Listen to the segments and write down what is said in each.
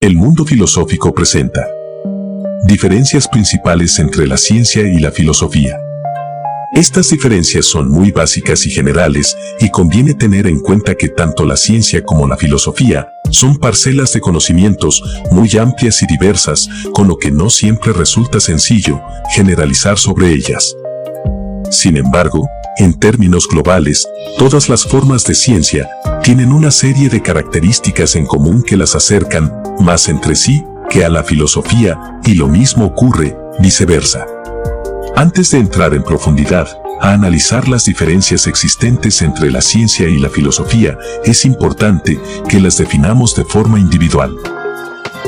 El mundo filosófico presenta diferencias principales entre la ciencia y la filosofía. Estas diferencias son muy básicas y generales, y conviene tener en cuenta que tanto la ciencia como la filosofía son parcelas de conocimientos muy amplias y diversas, con lo que no siempre resulta sencillo generalizar sobre ellas. Sin embargo, en términos globales, todas las formas de ciencia tienen una serie de características en común que las acercan más entre sí que a la filosofía, y lo mismo ocurre viceversa. Antes de entrar en profundidad a analizar las diferencias existentes entre la ciencia y la filosofía, es importante que las definamos de forma individual.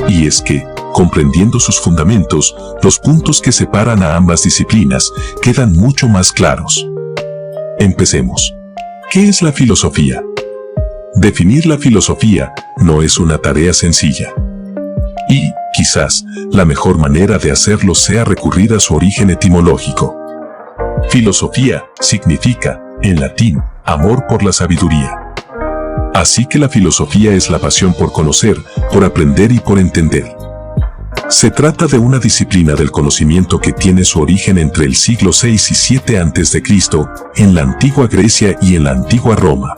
Y es que, comprendiendo sus fundamentos, los puntos que separan a ambas disciplinas quedan mucho más claros. Empecemos. ¿Qué es la filosofía? Definir la filosofía no es una tarea sencilla. Y, quizás, la mejor manera de hacerlo sea recurrir a su origen etimológico. Filosofía significa, en latín, amor por la sabiduría. Así que la filosofía es la pasión por conocer, por aprender y por entender. Se trata de una disciplina del conocimiento que tiene su origen entre el siglo VI y VII a.C., en la antigua Grecia y en la antigua Roma.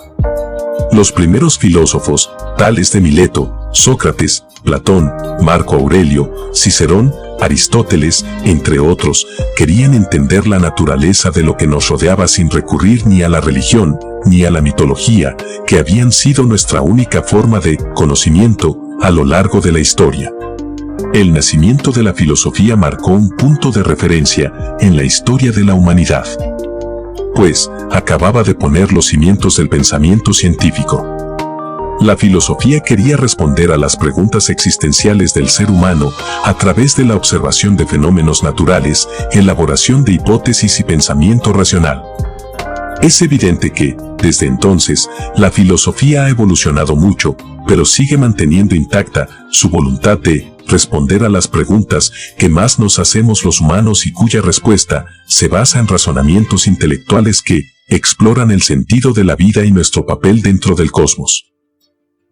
Los primeros filósofos, tales de Mileto, Sócrates, Platón, Marco Aurelio, Cicerón, Aristóteles, entre otros, querían entender la naturaleza de lo que nos rodeaba sin recurrir ni a la religión, ni a la mitología, que habían sido nuestra única forma de conocimiento a lo largo de la historia. El nacimiento de la filosofía marcó un punto de referencia en la historia de la humanidad, pues acababa de poner los cimientos del pensamiento científico. La filosofía quería responder a las preguntas existenciales del ser humano a través de la observación de fenómenos naturales, elaboración de hipótesis y pensamiento racional. Es evidente que, desde entonces, la filosofía ha evolucionado mucho, pero sigue manteniendo intacta su voluntad de responder a las preguntas que más nos hacemos los humanos y cuya respuesta se basa en razonamientos intelectuales que exploran el sentido de la vida y nuestro papel dentro del cosmos.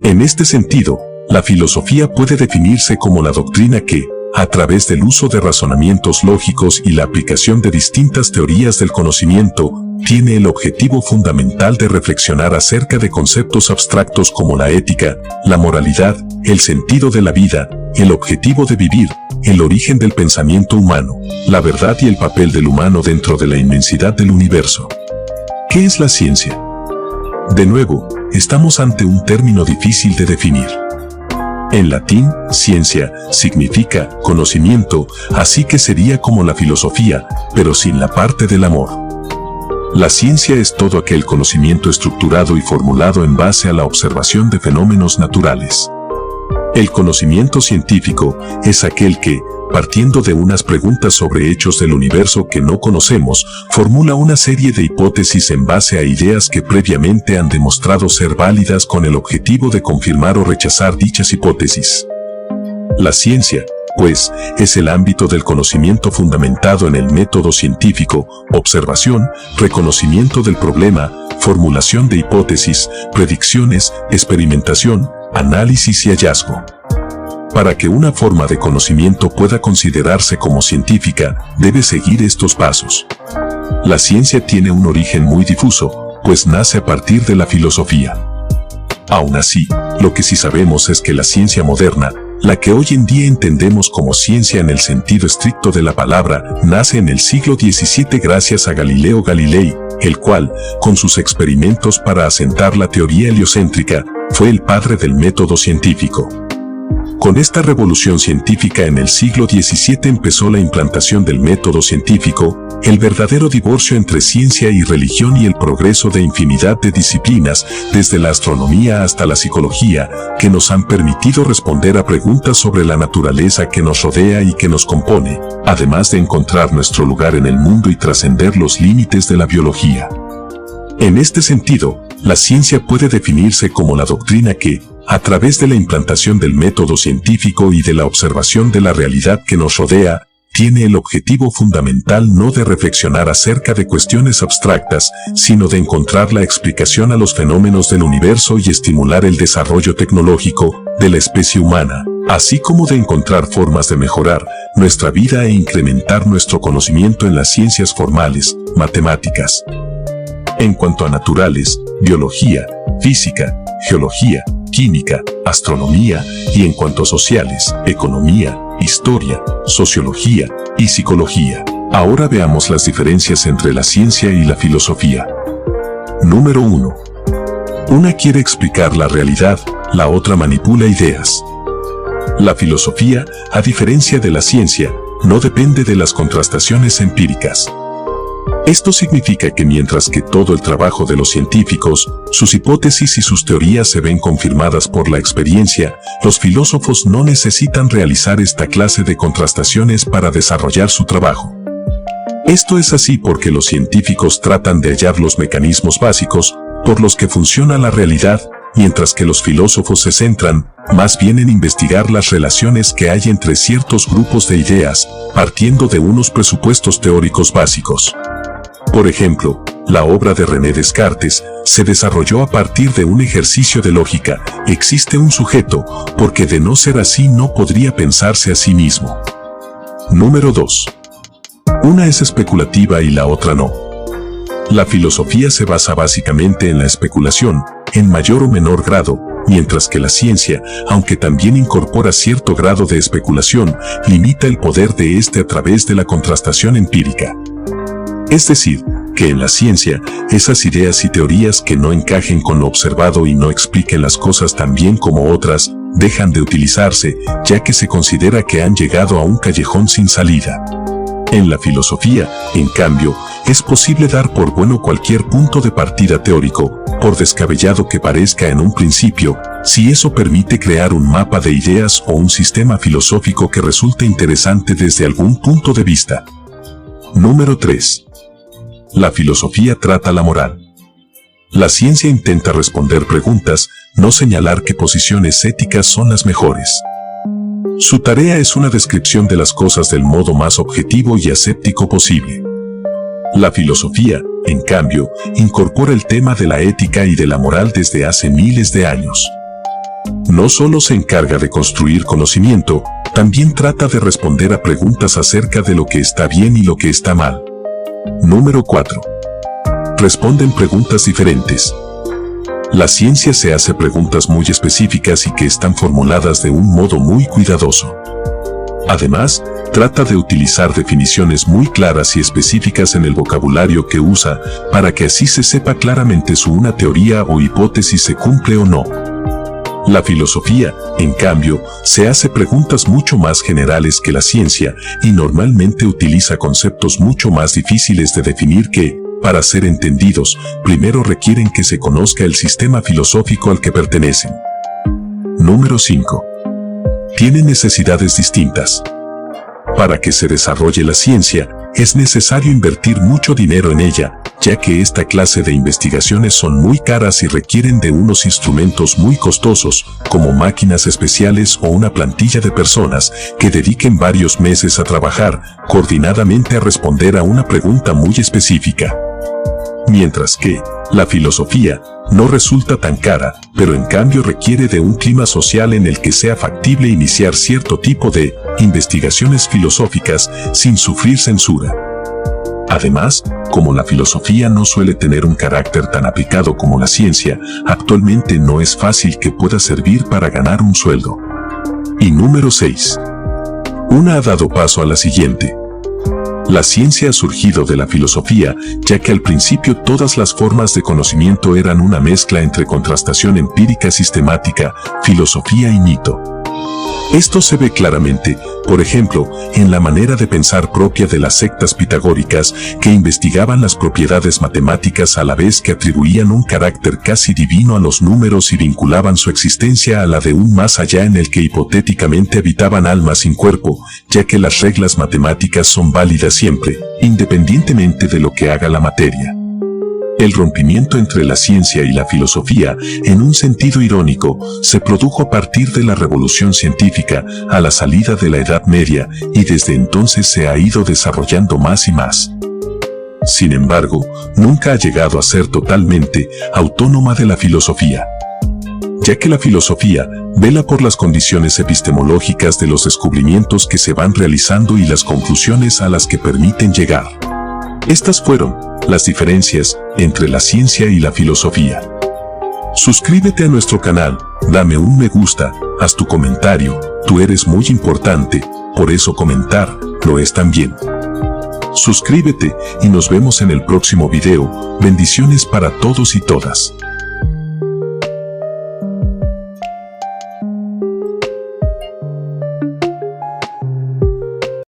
En este sentido, la filosofía puede definirse como la doctrina que, a través del uso de razonamientos lógicos y la aplicación de distintas teorías del conocimiento, tiene el objetivo fundamental de reflexionar acerca de conceptos abstractos como la ética, la moralidad, el sentido de la vida, el objetivo de vivir, el origen del pensamiento humano, la verdad y el papel del humano dentro de la inmensidad del universo. ¿Qué es la ciencia? De nuevo, estamos ante un término difícil de definir. En latín, ciencia significa conocimiento, así que sería como la filosofía, pero sin la parte del amor. La ciencia es todo aquel conocimiento estructurado y formulado en base a la observación de fenómenos naturales. El conocimiento científico es aquel que, partiendo de unas preguntas sobre hechos del universo que no conocemos, formula una serie de hipótesis en base a ideas que previamente han demostrado ser válidas con el objetivo de confirmar o rechazar dichas hipótesis. La ciencia, pues, es el ámbito del conocimiento fundamentado en el método científico, observación, reconocimiento del problema, formulación de hipótesis, predicciones, experimentación, análisis y hallazgo. Para que una forma de conocimiento pueda considerarse como científica, debe seguir estos pasos. La ciencia tiene un origen muy difuso, pues nace a partir de la filosofía. Aún así, lo que sí sabemos es que la ciencia moderna, la que hoy en día entendemos como ciencia en el sentido estricto de la palabra, nace en el siglo XVII gracias a Galileo Galilei, el cual, con sus experimentos para asentar la teoría heliocéntrica, fue el padre del método científico. Con esta revolución científica en el siglo XVII empezó la implantación del método científico, el verdadero divorcio entre ciencia y religión y el progreso de infinidad de disciplinas, desde la astronomía hasta la psicología, que nos han permitido responder a preguntas sobre la naturaleza que nos rodea y que nos compone, además de encontrar nuestro lugar en el mundo y trascender los límites de la biología. En este sentido, la ciencia puede definirse como la doctrina que, a través de la implantación del método científico y de la observación de la realidad que nos rodea, tiene el objetivo fundamental no de reflexionar acerca de cuestiones abstractas, sino de encontrar la explicación a los fenómenos del universo y estimular el desarrollo tecnológico de la especie humana, así como de encontrar formas de mejorar nuestra vida e incrementar nuestro conocimiento en las ciencias formales, matemáticas. En cuanto a naturales, biología, física, geología, química, astronomía, y en cuanto a sociales, economía, historia, sociología y psicología. Ahora veamos las diferencias entre la ciencia y la filosofía. Número 1. Una quiere explicar la realidad, la otra manipula ideas. La filosofía, a diferencia de la ciencia, no depende de las contrastaciones empíricas. Esto significa que mientras que todo el trabajo de los científicos, sus hipótesis y sus teorías se ven confirmadas por la experiencia, los filósofos no necesitan realizar esta clase de contrastaciones para desarrollar su trabajo. Esto es así porque los científicos tratan de hallar los mecanismos básicos por los que funciona la realidad, mientras que los filósofos se centran más bien en investigar las relaciones que hay entre ciertos grupos de ideas, partiendo de unos presupuestos teóricos básicos. Por ejemplo, la obra de René Descartes se desarrolló a partir de un ejercicio de lógica: existe un sujeto, porque de no ser así no podría pensarse a sí mismo. Número 2. Una es especulativa y la otra no. La filosofía se basa básicamente en la especulación, en mayor o menor grado, mientras que la ciencia, aunque también incorpora cierto grado de especulación, limita el poder de éste a través de la contrastación empírica. Es decir, que en la ciencia, esas ideas y teorías que no encajen con lo observado y no expliquen las cosas tan bien como otras, dejan de utilizarse, ya que se considera que han llegado a un callejón sin salida. En la filosofía, en cambio, es posible dar por bueno cualquier punto de partida teórico, por descabellado que parezca en un principio, si eso permite crear un mapa de ideas o un sistema filosófico que resulte interesante desde algún punto de vista. Número 3. La filosofía trata la moral. La ciencia intenta responder preguntas, no señalar qué posiciones éticas son las mejores. Su tarea es una descripción de las cosas del modo más objetivo y aséptico posible. La filosofía, en cambio, incorpora el tema de la ética y de la moral desde hace miles de años. No solo se encarga de construir conocimiento, también trata de responder a preguntas acerca de lo que está bien y lo que está mal. Número 4. Responden preguntas diferentes. La ciencia se hace preguntas muy específicas y que están formuladas de un modo muy cuidadoso. Además, trata de utilizar definiciones muy claras y específicas en el vocabulario que usa, para que así se sepa claramente si una teoría o hipótesis se cumple o no. La filosofía, en cambio, se hace preguntas mucho más generales que la ciencia y normalmente utiliza conceptos mucho más difíciles de definir que, para ser entendidos, primero requieren que se conozca el sistema filosófico al que pertenecen. Número 5. Tienen necesidades distintas. Para que se desarrolle la ciencia, es necesario invertir mucho dinero en ella, ya que esta clase de investigaciones son muy caras y requieren de unos instrumentos muy costosos, como máquinas especiales o una plantilla de personas que dediquen varios meses a trabajar coordinadamente a responder a una pregunta muy específica. Mientras que la filosofía no resulta tan cara, pero en cambio requiere de un clima social en el que sea factible iniciar cierto tipo de investigaciones filosóficas sin sufrir censura. Además, como la filosofía no suele tener un carácter tan aplicado como la ciencia, actualmente no es fácil que pueda servir para ganar un sueldo. Y número 6. Una ha dado paso a la siguiente. La ciencia ha surgido de la filosofía, ya que al principio todas las formas de conocimiento eran una mezcla entre contrastación empírica sistemática, filosofía y mito. Esto se ve claramente, por ejemplo, en la manera de pensar propia de las sectas pitagóricas, que investigaban las propiedades matemáticas a la vez que atribuían un carácter casi divino a los números y vinculaban su existencia a la de un más allá en el que hipotéticamente habitaban almas sin cuerpo, ya que las reglas matemáticas son válidas siempre, independientemente de lo que haga la materia. El rompimiento entre la ciencia y la filosofía, en un sentido irónico, se produjo a partir de la revolución científica a la salida de la Edad Media y desde entonces se ha ido desarrollando más y más. Sin embargo, nunca ha llegado a ser totalmente autónoma de la filosofía, ya que la filosofía vela por las condiciones epistemológicas de los descubrimientos que se van realizando y las conclusiones a las que permiten llegar. Estas fueron las diferencias entre la ciencia y la filosofía. Suscríbete a nuestro canal, dame un me gusta, haz tu comentario, tú eres muy importante, por eso comentar lo es también. Suscríbete y nos vemos en el próximo video. Bendiciones para todos y todas.